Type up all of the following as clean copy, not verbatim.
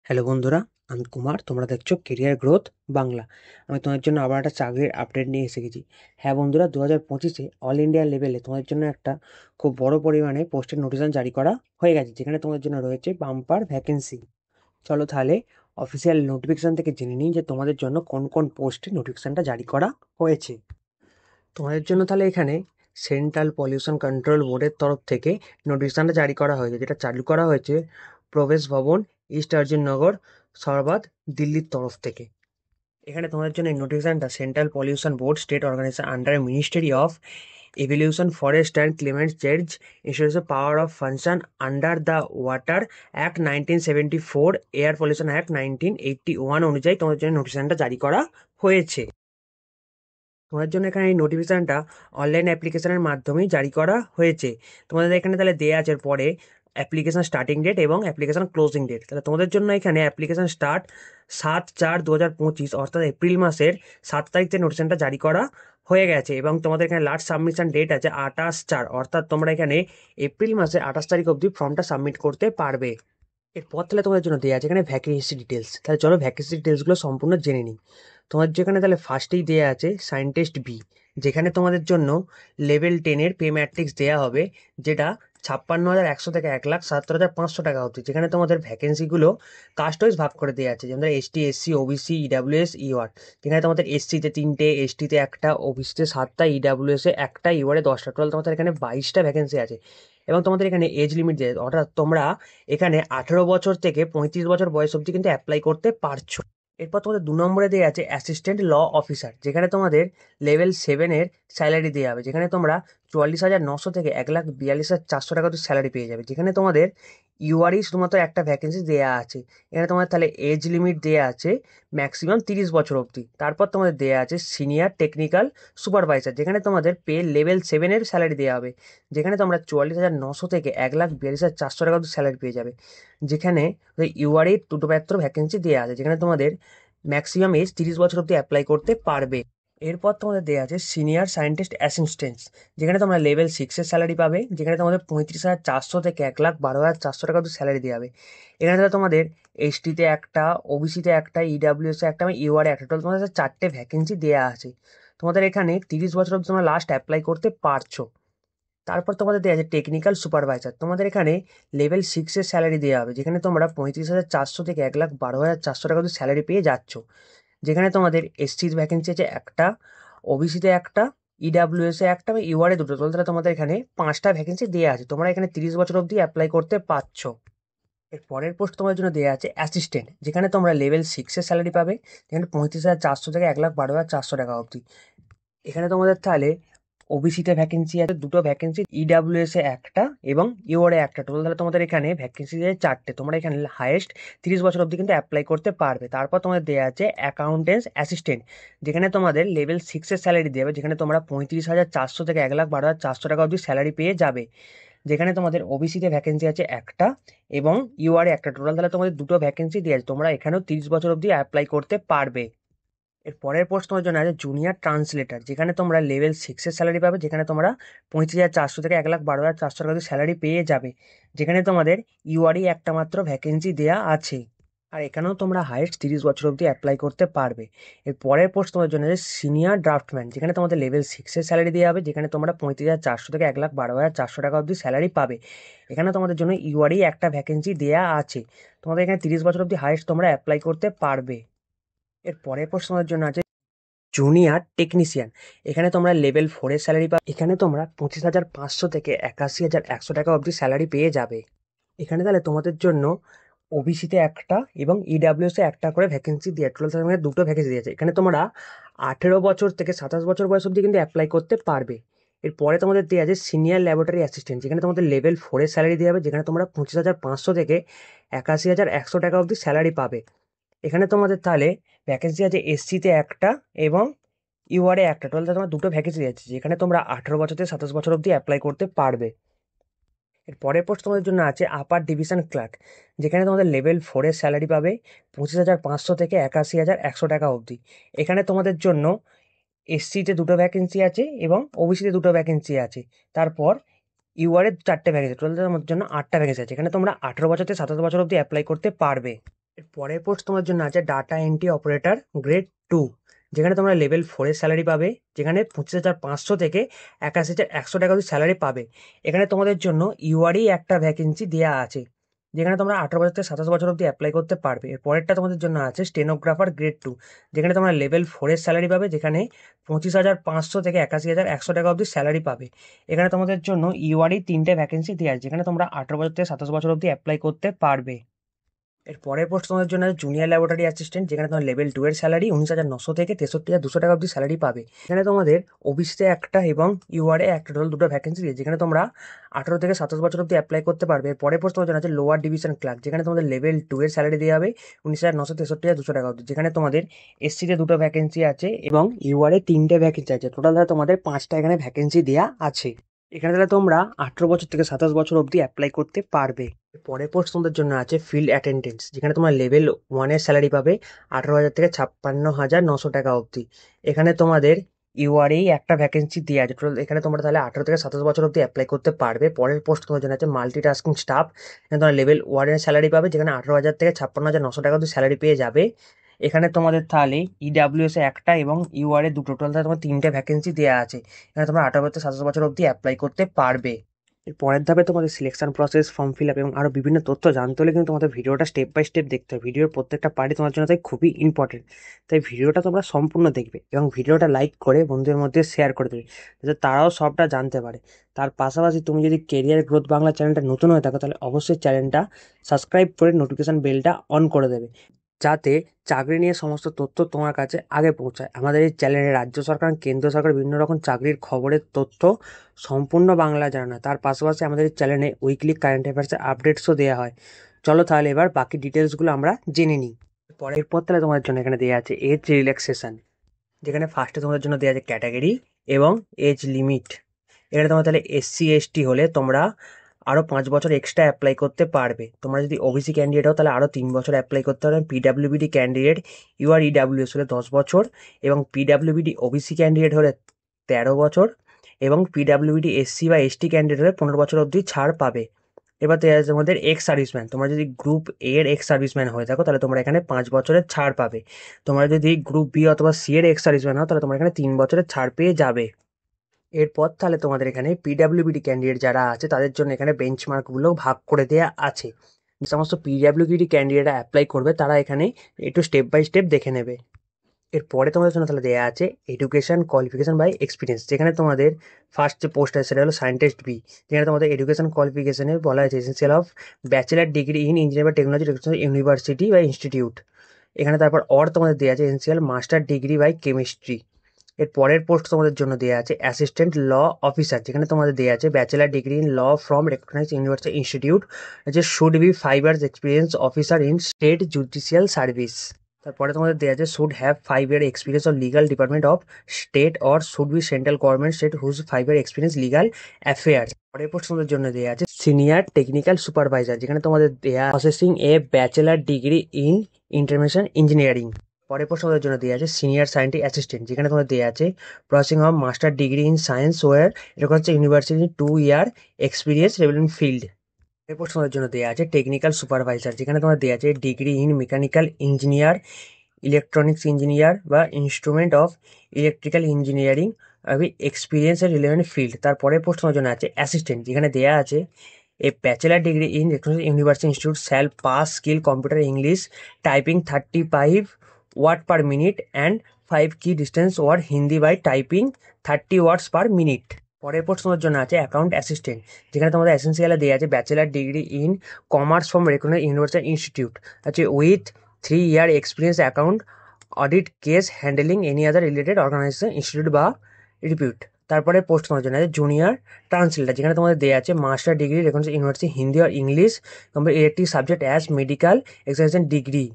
Hello বন্ধুরা, আমি কুমার। তোমরা দেখছো কেরিয়ার গ্রোথ বাংলা। আমি তোমাদের জন্য আবার একটা চাকরির আপডেট নিয়ে এসে গেছি। হ্যাঁ বন্ধুরা, 2025-এ অল ইন্ডিয়া লেভেলে তোমাদের জন্য একটা খুব বড় পরিমাণে পোস্টের নোটিফিকেশন জারি করা হয়ে গেছে, যেখানে তোমাদের জন্য রয়েছে বাম্পার ভ্যাকেন্সি। চলো তাহলে অফিসিয়াল নোটিফিকেশন থেকে জেনে নিই যে তোমাদের জন্য কোন কোন পোস্টে নোটিফিকেশনটা জারি করা হয়েছে। তোমাদের জন্য তাহলে এখানে সেন্ট্রাল পলিউশন কন্ট্রোল বোর্ডের তরফ থেকে নোটিফিকেশনটা জারি করা হয়েছে, যেটা চালু করা হয়েছে প্রবেশ ভবন, ইস্ট অর্জুননগর, সরবাদ, দিল্লির তরফ থেকে। এখানে তোমাদের জন্য এই নোটিফিকেশনটা central pollution board state organisation under ministry of evolution forest and climate change insurance power of function under the water act 1974, air pollution act 1981 অনুযায়ী তোমাদের জন্য নোটিফিকেশনটা জারি করা হয়েছে। তোমাদের জন্য এখানে এই নোটিফিকেশনটা অনলাইন অ্যাপ্লিকেশনের মাধ্যমেই জারি করা হয়েছে। তোমাদের এখানে তাহলে দেয়া আছে পরে অ্যাপ্লিকেশন স্টার্টিং ডেট এবং অ্যাপ্লিকেশন ক্লোজিং ডেট। তাহলে তোমাদের জন্য এখানে অ্যাপ্লিকেশন স্টার্ট 7/4/2025, অর্থাৎ এপ্রিল মাসের 7 তারিখ থেকে নোটিফিকেশনটা জারি করা হয়ে গেছে, এবং তোমাদের এখানে লাস্ট সাবমিশন ডেট আছে 28/4, অর্থাৎ তোমরা এখানে এপ্রিল মাসের 28 তারিখ অবধি ফর্মটা সাবমিট করতে পারবে। এরপর তাহলে তোমাদের জন্য দেওয়া আছে এখানে ভ্যাকেন্সি ডিটেলস। তাহলে চলো ভ্যাকেন্সি ডিটেলসগুলো সম্পূর্ণ জেনে নিই। তোমার যেখানে তাহলে ফার্স্টেই দেওয়া আছে সায়েন্টিস্ট বি, যেখানে তোমাদের জন্য লেভেল 10-এর পে ম্যাট্রিক্স দেওয়া হবে, যেটা 56,100 থেকে 1,77,500 টাকা অবধি, যেখানে তোমাদের ভ্যাকেন্সিগুলো কাস্ট ওয়াইজ ভাগ করে দেওয়া আছে, যেমন এসটি, এসসি, ওবিসি, ইডাব্লিউএস, ইওয়ার। যেখানে তোমাদের এসসিতে 3টে, এসটিতে একটা, ওবিসিতে 7টা, ইডাব্লিউএসে একটা, ইওয়ারে 10টা, টোটাল তোমাদের এখানে 22টা ভ্যাকেন্সি আছে। এবং তোমাদের এখানে এজ লিমিট দেওয়া আছে, অর্থাৎ তোমরা এখানে 18 বছর থেকে 35 বছর বয়স অবধি কিন্তু অ্যাপ্লাই করতে পারছো। এরপর তোমাদের 2 নম্বরে দেওয়া আছে অ্যাসিস্ট্যান্ট ল অফিসার, যেখানে তোমাদের লেভেল 7-এর স্যালারি দেওয়া হবে, যেখানে তোমরা 44,900 থেকে 1,42,400 টাকা স্যালারি পেয়ে যাবে। যেখানে তোমাদের ইউআরই শুধুমাত্র একটা ভ্যাকেন্সি দেওয়া আছে। এখানে তোমাদের তাহলে এজ লিমিট দেওয়া আছে ম্যাক্সিমাম 30 বছর অবধি। তারপর তোমাদের দেওয়া আছে সিনিয়র টেকনিক্যাল সুপারভাইজার, যেখানে তোমাদের পে লেভেল 7-এর স্যালারি দেওয়া হবে, যেখানে তোমরা 44,900 থেকে 1,42,400 টাকা স্যালারি পেয়ে যাবে। যেখানে ইউআরই দুটো মাত্র ভ্যাকেন্সি দেওয়া আছে, যেখানে তোমাদের ম্যাক্সিমাম এজ 30 বছর অবধি অ্যাপ্লাই করতে পারবে। এরপর তোমাদের দেওয়া আছে সিনিয়র সায়েন্টিস্ট অ্যাসিস্ট্যান্ট, যেখানে তোমরা লেভেল 6-এর স্যালারি পাবে, যেখানে তোমাদের 35,400 থেকে 1,12,400 টাকা অবধি স্যালারি দেওয়া হবে। এখানে তাহলে তোমাদের এসটিতে একটা, ওবিসিতে একটা, ইডাব্লিউএসে একটা, ইউআরএ একটা, টোটাল তোমাদের 4টে ভ্যাকেন্সি দেওয়া আছে। তোমাদের এখানে 30 বছর অবধি তোমরা লাস্ট অ্যাপ্লাই করতে পারছো। তারপর তোমাদের দেওয়া আছে টেকনিক্যাল সুপারভাইজার, তোমাদের এখানে লেভেল 6-এর স্যালারি দেওয়া হবে, যেখানে তোমরা 35,400 থেকে 1,12,400 টাকা অবধি স্যালারি পেয়ে যাচ্ছ। যেখানে তোমাদের এসসির ভ্যাকেন্সি আছে একটা, ওবিসিতে একটা, ইডাব্লিউএসে একটা, বা ইউআরএ দুটো, তাহলে তোমাদের এখানে 5টা ভ্যাকেন্সি দেওয়া আছে। তোমরা এখানে 30 বছর অবধি অ্যাপ্লাই করতে পারছো। এর পরের পোস্ট তোমাদের জন্য দেওয়া আছে অ্যাসিস্ট্যান্ট, যেখানে তোমরা লেভেল 6-এর স্যালারি পাবে, যেখানে 35,400 থেকে 1,12,400 টাকা অবধি। এখানে তোমাদের তাহলে ওবিসিতে ভ্যাকেন্সি আছে দুটো ভ্যাকেন্সি, ইডাব্লিউএস এ একটা এবং ইউআরএ একটা, টোটাল তাহলে তোমাদের এখানে ভ্যাকেন্সি আছে 4টে। তোমরা এখানে হাইয়েস্ট 30 বছর অবধি কিন্তু অ্যাপ্লাই করতে পারবে। তারপর তোমাদের দেওয়া আছে অ্যাকাউন্টেন্স অ্যাসিস্ট্যান্ট, যেখানে তোমাদের লেভেল 6-এর স্যালারি দেবে, যেখানে তোমরা 35,400 থেকে 1,12,400 টাকা অবধি স্যালারি পেয়ে যাবে। যেখানে তোমাদের ওবিসিতে ভ্যাকেন্সি আছে একটা এবং ইউআরএ একটা, টোটাল তাহলে তোমাদের দুটো ভ্যাকেন্সি দিয়ে আছে। তোমরা এখানেও 30 বছর অবধি অ্যাপ্লাই করতে পারবে। এর পরের পোস্ট তোমার জন্য আছে জুনিয়র ট্রান্সলেটার, যেখানে তোমরা লেভেল 6-এর স্যালারি পাবে, যেখানে তোমরা 35,400 থেকে 1,12,400 টাকা স্যালারি পেয়ে যাবে। যেখানে তোমাদের ইউআরই একটা মাত্র ভ্যাকেন্সি দেওয়া আছে, আর এখানেও তোমরা হাইয়েস্ট 30 বছর অবধি অ্যাপ্লাই করতে পারবে। এর পরের পোস্ট তোমার জন্য আছে সিনিয়র ড্রাফটম্যান, যেখানে তোমাদের লেভেল 6-এর স্যালারি দেওয়া হবে, যেখানে তোমরা 35,400 থেকে 1,12,400 টাকা অবধি স্যালারি পাবে। এখানে তোমাদের জন্য ইউআরই একটা ভ্যাকেন্সি দেওয়া আছে। তোমাদের এখানে 30 বছর অবধি হাইয়েস্ট তোমরা অ্যাপ্লাই করতে পারবে। এর পরের পোস্ট তোমাদের জন্য আছে জুনিয়র টেকনিশিয়ান, এখানে তোমরা লেভেল 4-এর স্যালারি পাবে, এখানে তোমরা 25,500 থেকে 81,100 টাকা অবধি স্যালারি পেয়ে যাবে। এখানে তাহলে তোমাদের জন্য ওবিসিতে একটা এবং ইডাব্লিউএসে একটা করে ভ্যাকেন্সি দিয়ে, টোটাল তোমাদের দুটো ভ্যাকেন্সি দিয়েছে। এখানে তোমরা 18 বছর থেকে 27 বছর বয়স অবধি কিন্তু অ্যাপ্লাই করতে পারবে। এরপরে তোমাদের দেওয়া আছে সিনিয়র ল্যাবরেটরি অ্যাসিস্ট্যান্ট, যেখানে তোমাদের লেভেল 4-এর স্যালারি দেওয়া হবে, যেখানে তোমরা 25,500 থেকে 81,100 টাকা অবধি স্যালারি পাবে। এখানে তোমাদের তাহলে ভ্যাকেন্সি আছে এসসিতে একটা এবং ইউআরএ একটা, টোটাল তোমার দুটো ভ্যাকেন্সি আছে, যেখানে তোমরা 18 বছর থেকে 27 বছর অবধি অ্যাপ্লাই করতে পারবে। এর পরের পোস্ট তোমাদের জন্য আছে আপার ডিভিশন ক্লার্ক, যেখানে তোমাদের লেভেল 4-এর স্যালারি পাবে 25,500 থেকে 81,100 টাকা অবধি। এখানে তোমাদের জন্য এসসিতে দুটো ভ্যাকেন্সি আছে এবং ওবিসিতে দুটো ভ্যাকেন্সি আছে। তারপর ইউআরএ 4টে ভ্যাকেন্সি, টোটাল তোমাদের জন্য 8টা ভ্যাকেন্সি আছে। এখানে তোমরা 18 বছর থেকে 27 বছর অবধি অ্যাপ্লাই করতে পারবে। এর পরের পোস্ট তোমার জন্য আছে ডাটা এন্ট্রি অপারেটর গ্রেড 2, যেখানে তোমরা লেভেল 4 এর স্যালারি পাবে, যেখানে 25,500 থেকে 81,100 টাকা অবধি স্যালারি পাবে। এখানে তোমাদের জন্য ইউআরই একটা ভ্যাকেন্সি দেওয়া আছে, যেখানে তোমরা 18 বছর থেকে 27 বছর অবধি অ্যাপ্লাই করতে পারবে। এর পরেরটা তোমাদের জন্য আছে স্টেনোগ্রাফার গ্রেড 2, যেখানে তোমরা লেভেল 4 এর স্যালারি পাবে, যেখানে 25,500 থেকে 81,100 টাকা অবধি স্যালারি পাবে। এখানে তোমাদের জন্য ইউআরই 3টে ভ্যাকেন্সি দেওয়া আছে, যেখানে তোমরা 18 বছর থেকে 27 বছর অবধি অ্যাপ্লাই করতে পারবে। এর পরের পোস্ট তোমাদের জন্য জুনিয়র ল্যাবরেটরি অ্যাসিস্ট্যান্ট, যেখানে তোমার লেভেল 2 এর স্যালারি 19,900 থেকে 63,200 টাকা অবধি স্যালারি পাবে। এখানে তোমাদের ওবিসিতে একটা এবং ইউআরএ একটা, টোটাল দুটো ভ্যাকেন্সি দিয়ে, যেখানে তোমরা 18 থেকে 27 বছর অবধি অ্যাপ্লাই করতে পারবে। এর পরের পোস্ট তোমাদের জন্য আছে লোয়ার ডিভিশন ক্লার্ক, যেখানে তোমাদের লেভেল 2 এর স্যালারি দেওয়া হবে 19,963,200 টাকা অবধি, যেখানে তোমাদের এসসিতে দুটো ভ্যাকেন্সি আছে এবং ইউআরএ 3টে ভ্যাকেন্সি আছে। টোটাল তোমাদের 5টা এখানে ভ্যাকেন্সি দেওয়া আছে। এখানে তাহলে তোমরা 18 বছর থেকে 27 বছর অবধি অ্যাপ্লাই করতে পারবে। পরের পোস্ট তোমাদের জন্য আছে ফিল্ড অ্যাটেন্ডেন্স, যেখানে তোমার লেভেল 1 এর স্যালারি পাবে 18,000 থেকে 56,900 টাকা অবধি। এখানে তোমাদের ইউআরএই একটা ভ্যাকেন্সি দেওয়া আছে। টোটাল এখানে তোমরা তাহলে 18 থেকে 27 বছর অবধি অ্যাপ্লাই করতে পারবে। পরের পোস্ট তোমাদের জন্য আছে মাল্টিটাস্কিং স্টাফ, এখানে তোমার লেভেল 1 এর স্যালারি পাবে, যেখানে 18,000 থেকে 56,900 টাকা অবধি স্যালারি পেয়ে যাবে। এখানে তোমাদের তাহলে ইডাব্লিউএস এ একটা এবং ইউআরএ দুটো, টোটাল তোমার 3টে ভ্যাকেন্সি দেওয়া আছে। এখানে তোমরা 18 থেকে 27 বছর অবধি অ্যাপ্লাই করতে পারবে। এর পরের ধাপে তোমাদের selection process, form fill up এবং আরও বিভিন্ন তথ্য জানতে হলে কিন্তু তোমাদের ভিডিওটা স্টেপ বাই স্টেপ দেখতে হবে। ভিডিওর প্রত্যেকটা পার্টি তোমার জন্য তাই খুবই ইম্পর্টেন্ট, তাই ভিডিওটা তোমরা সম্পূর্ণ দেখবে এবং ভিডিওটা লাইক করে বন্ধুদের মধ্যে শেয়ার করে দেবে, যাতে তারাও সবটা জানতে পারে। তার পাশাপাশি তুমি যদি কেরিয়ার গ্রোথ বাংলা চ্যানেলটা নতুন হয়ে থাকো, তাহলে অবশ্যই চ্যানেলটা সাবস্ক্রাইব করে নোটিফিকেশন বেলটা অন করে দেবে, যাতে চাকরি নিয়ে সমস্ত তথ্য তোমার কাছে আগে পৌঁছায়। আমাদের এই চ্যানেলে রাজ্য সরকার, কেন্দ্র সরকার বিভিন্ন রকম চাকরির খবরের তথ্য সম্পূর্ণ বাংলা জানা। তার পাশাপাশি আমাদের এই চ্যানেলে উইকলি কারেন্ট অ্যাফেয়ার্সের আপডেটসও দেওয়া হয়। চলো তাহলে এবার বাকি ডিটেলসগুলো আমরা জেনে নিই। এরপর তাহলে তোমাদের জন্য এখানে দেওয়া আছে এজ রিল্যাক্সেশন, যেখানে ফার্স্টে তোমাদের জন্য দেওয়া আছে ক্যাটাগরি এবং এজ লিমিট। এখানে তোমার তাহলে এসসি এসটি হলে তোমরা আরও 5 বছর এক্সট্রা অ্যাপ্লাই করতে পারবে। তোমরা যদি ওবিসি ক্যান্ডিডেট হও তাহলে আরও 3 বছর অ্যাপ্লাই করতে পারবে। পিডাব্লিউবিডি ক্যান্ডিডেট ইউআর ইডাব্লিউএস হলে 10 বছর এবং পিডাব্লিউবিডি ওবিসি ক্যান্ডিডেট হলে 13 বছর এবং পিডাব্লিউবিডি এসসি বা এসটি ক্যান্ডিডেট হলে 15 বছর অবধি ছাড় পাবে। এবার তোমাদের এক্স সার্ভিসম্যান, তোমরা যদি গ্রুপ এর এক্স সার্ভিসম্যান হয়ে থাকো তাহলে তোমরা এখানে 5 বছরের ছাড় পাবে। তোমরা যদি গ্রুপ বি অথবা সি এর এক্স সার্ভিসম্যান হও তাহলে তোমরা এখানে 3 বছরের ছাড় পেয়ে যাবে। এরপর তাহলে তোমাদের এখানে পিডাব্লিউবিডি ক্যান্ডিডেট যারা আছে তাদের জন্য এখানে বেঞ্চমার্কগুলো ভাগ করে দেওয়া আছে। যে সমস্ত পিডাব্লিউবিডি ক্যান্ডিডেটরা অ্যাপ্লাই করবে তারা এখানে একটু স্টেপ বাই স্টেপ দেখে নেবে। এরপরে তোমাদের জন্য তাহলে দেওয়া আছে এডুকেশন কোয়ালিফিকেশন বাই এক্সপিরিয়েন্স, যেখানে তোমাদের ফার্স্ট যে পোস্ট আছে সেটা হলো সায়েন্টিস্ট বি, যেখানে তোমাদের এডুকেশন কোয়ালিফিকেশনে বলা হয়েছে essential of bachelor degree in engineering বা টেকনোলজি ইউনিভার্সিটি বা ইনস্টিটিউট। এখানে তারপর তোমাদের দেওয়া আছে essential master degree by chemistry. এর পরের পোস্ট তোমাদের জন্য দেওয়া আছে অ্যাসিস্ট্যান্ট ল অফিসার, যেখানে তোমাদের দেওয়া আছে bachelor degree in law from recognise university institute, যে should be 5 years experience officer in state judicial service. তারপরে তোমাদের দেওয়া আছে should have 5 year experience of legal department of state or should be central government state whose 5 year experience legal affairs. পরের post তোমাদের জন্য দেওয়া আছে সিনিয়র টেকনিক্যাল সুপারভাইজার, যেখানে তোমাদের দেওয়া processing A bachelor degree in information engineering. পরের post তোমাদের জন্য দেওয়া আছে সিনিয়র সায়েন্টিফিক অ্যাসিস্ট্যান্ট, যেখানে তোমাদের দেওয়া আছে processing of master degree in science or এটা হচ্ছে university 2 year experience relevant field. এরপর তোমাদের জন্য দেওয়া আছে টেকনিক্যাল সুপারভাইজার, যেখানে তোমার দেওয়া আছে degree in mechanical engineer, electronics engineer বা instrument of electrical engineering experience এর রিলেভেন্ট ফিল্ড। তারপরে পোস্ট তোমার জন্য আছে অ্যাসিস্ট্যান্ট, যেখানে দেওয়া আছে a bachelor degree in electronics university institute shall pass skill computer English typing 35 word per minute and 5 key distance word Hindi by typing 30 words per minute. পরের post তোমার জন্য আছে অ্যাকাউন্ট অ্যাসিস্ট্যান্ট, যেখানে তোমাদের এসেন্সিয়ালে দেওয়া আছে bachelor degree in commerce from recognised university institute আছে with 3 year experience account audit case handling any other related organisation institute বা রিপিউট। তারপরে পোস্ট তোমার জন্য আছে জুনিয়র ট্রান্সলেটার, যেখানে তোমাদের দেওয়া আছে master degree recognised university Hindi আর English elective subject as medical examination degree.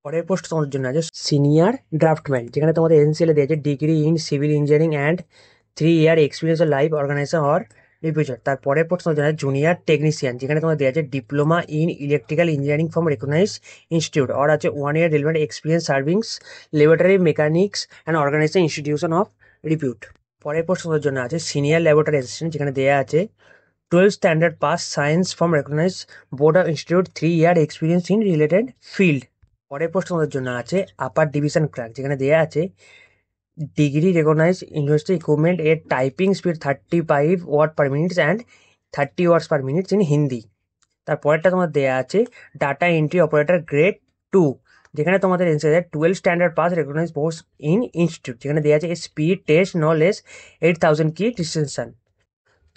পরের পোস্ট তোমাদের জন্য আছে সিনিয়র ড্রাফটম্যান, যেখানে তোমাদের এসেন্সিয়ালে দেওয়া আছে degree in civil engineering and 3 year experience of life organisation or repute. তারপরের পোস্ট তোমাদের জন্য জুনিয়র টেকনিশিয়ান, যেখানে তোমাদের দেওয়া আছে diploma in electrical engineering from recognise institute or আছে 1 year relevant experience servings laboratory mechanics and organisation institution of repute. পরের post তোমাদের জন্য আছে সিনিয়র ল্যাবরেটরি অ্যাসিস্ট্যান্ট, যেখানে দেওয়া আছে 12 standard pass science from recognized board of institute 3-year experience in related field। পরের প্রশ্ন তোমাদের জন্য আছে আপার ডিভিশন ক্লার্ক, যেখানে দেওয়া আছে ডিগ্রি রেকগনাইজ ইউনিভার্সিটি ইকুইপমেন্ট এর typing speed 35 word per minute and 30 words per minute in Hindi. তারপরেরটা তোমার দেওয়া আছে ডাটা এন্ট্রি অপারেটর গ্রেড 2, যেখানে তোমাদের answer 12 standard pass recognise course in institute, যেখানে দেওয়া আছে স্পিড টেস্ট নো লেস 8000 কি ডিস্টিংশন।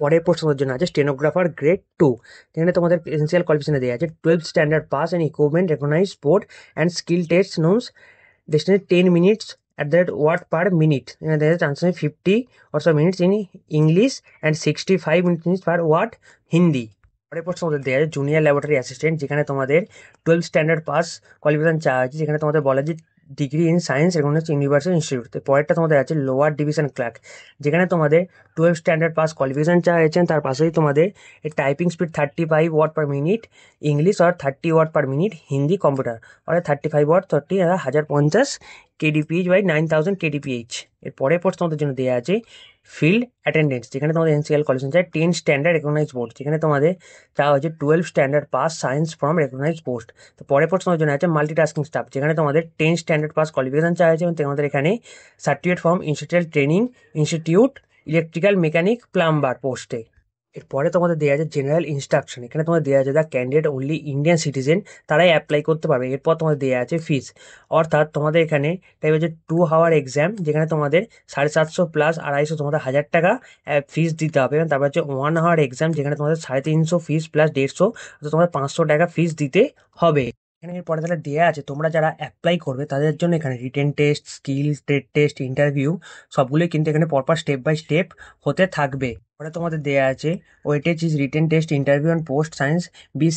পরের প্রশ্নের জন্য আছে স্টেনোগ্রাফার গ্রেড 2, যেখানে তোমাদের এসেন্সিয়াল কোয়ালিফিকেশনে দেওয়া আছে 12 standard pass and equipment recognise board and skill test norms distance 10 minutes at that word per minute, and there is translation 50 or so minutes in English and 65 minutes per word Hindi। পরের প্রশ্ন আমাদের দেওয়া আছে junior laboratory assistant, যেখানে তোমাদের 12 standard pass qualification চাওয়া আছে, যেখানে তোমাদের বলা যে degree in science recognized university institute. পরেরটা তোমাদের আছে লোয়ার ডিভিশন ক্লার্ক, যেখানে তোমাদের 12 স্ট্যান্ডার্ড পাস কোয়ালিফিকেশন চাওয়া হয়েছে, তার পাশেই তোমাদের typing speed 35 word per minute English আর 30 word per minute Hindi computer, অর্থাৎ 35 ওয়ার্ড 30 1050 kdph বাই 9000 kdph। এর পরের প্রশ্ন তোমাদের জন্য দেওয়া আছে ফিল্ড অ্যাটেন্ডেন্স, যেখানে তোমাদের এনসিএল কোয়ালিফিকেশন চাই 10 স্ট্যান্ডার্ড রেকগনাইজ বোর্ড, যেখানে তোমাদের চাওয়া হচ্ছে 12 standard pass science from recognise post. তো পরের প্রশ্নের জন্য আছে মাল্টিটাস্কিং স্টাফ, যেখানে তোমাদের 10 স্ট্যান্ডার্ড পাস কোয়ালিফিকেশন চাওয়া হয়েছে এবং তোমাদের এখানে certificate from institute training institute electrical mechanic plumber পোস্টে। এরপরে তোমাদের দেওয়া আছে জেনারেল ইনস্ট্রাকশন, এখানে তোমাদের দেওয়া আছে the candidate only Indian citizen তারাই অ্যাপ্লাই করতে পারবে। এরপর তোমাদের দেওয়া আছে ফিস, অর্থাৎ তোমাদের এখানে টাইপ হচ্ছে 2 hour এক্সাম, যেখানে তোমাদের 750 প্লাস 250 তোমাদের 1000 টাকা ফিস দিতে হবে, এবং তারপর হচ্ছে 1 hour এক্সাম, যেখানে তোমাদের 350 ফিস প্লাস 150, অর্থাৎ তোমাদের 500 টাকা ফিস দিতে হবে। এখানে এরপরে তাহলে দেওয়া আছে তোমরা যারা অ্যাপ্লাই করবে তাদের জন্য এখানে written test, skill trade test, interview সবগুলোই কিন্তু এখানে পরপর স্টেপ বাই স্টেপ হতে থাকবে। পরে তোমাদের দেওয়া আছে weightage is written test interview and post science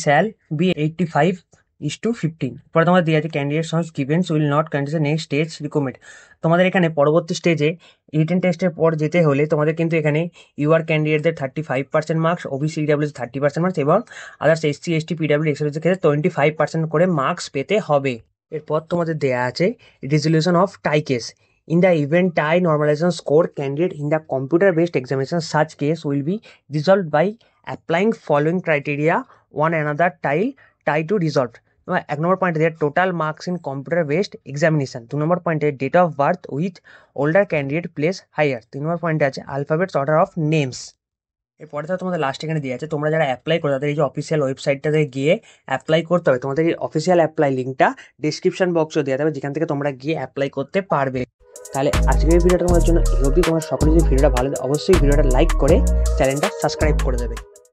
shall be 85:15। পরে তোমাদের দেওয়া আছে candidate sons givens will not continue next stage recommend. তোমাদের এখানে পরবর্তী স্টেজে রিটেন টেস্টের পর যেতে হলে তোমাদের কিন্তু এখানে ইউআর ক্যান্ডিডেটদের 35% মার্কস, ওবিসি ইডাব্লিউএস 30% মার্কস এবং আদার্স এসসি এসটি পিডাব্লিউ এক্সের ক্ষেত্রে 25% করে মার্কস পেতে হবে। এরপর তোমাদের দেওয়া আছে resolution of tie case. In the event tie normalization score candidate in the computer-based examination, such case will be resolved by applying following criteria one another tie to resolve। 1 number পয়েন্টে দেওয়া total marks in computer based examination. 2 number পয়েন্টে date of birth with older candidate place higher. 3 number পয়েন্টে আছে alphabets order of names. এরপরে তো তোমাদের last এখানে দিয়ে আছে তোমরা যারা অ্যাপ্লাই করো তাদের এই যে অফিসিয়াল ওয়েবসাইটটাতে গিয়ে অ্যাপ্লাই করতে হবে। তোমাদের এই অফিসিয়াল অ্যাপ্লাই লিঙ্কটা ডিসক্রিপশন বক্সে দেওয়া যাবে, যেখান থেকে তোমরা গিয়ে অ্যাপ্লাই করতে পারবে। তাহলে আজকের ভিডিওটা তোমাদের জন্য এই অবধি। তোমার সকলে যদি ভিডিওটা ভালো লাগে অবশ্যই ভিডিওটা লাইক করে চ্যানেলটা সাবস্ক্রাইব করে দেবে।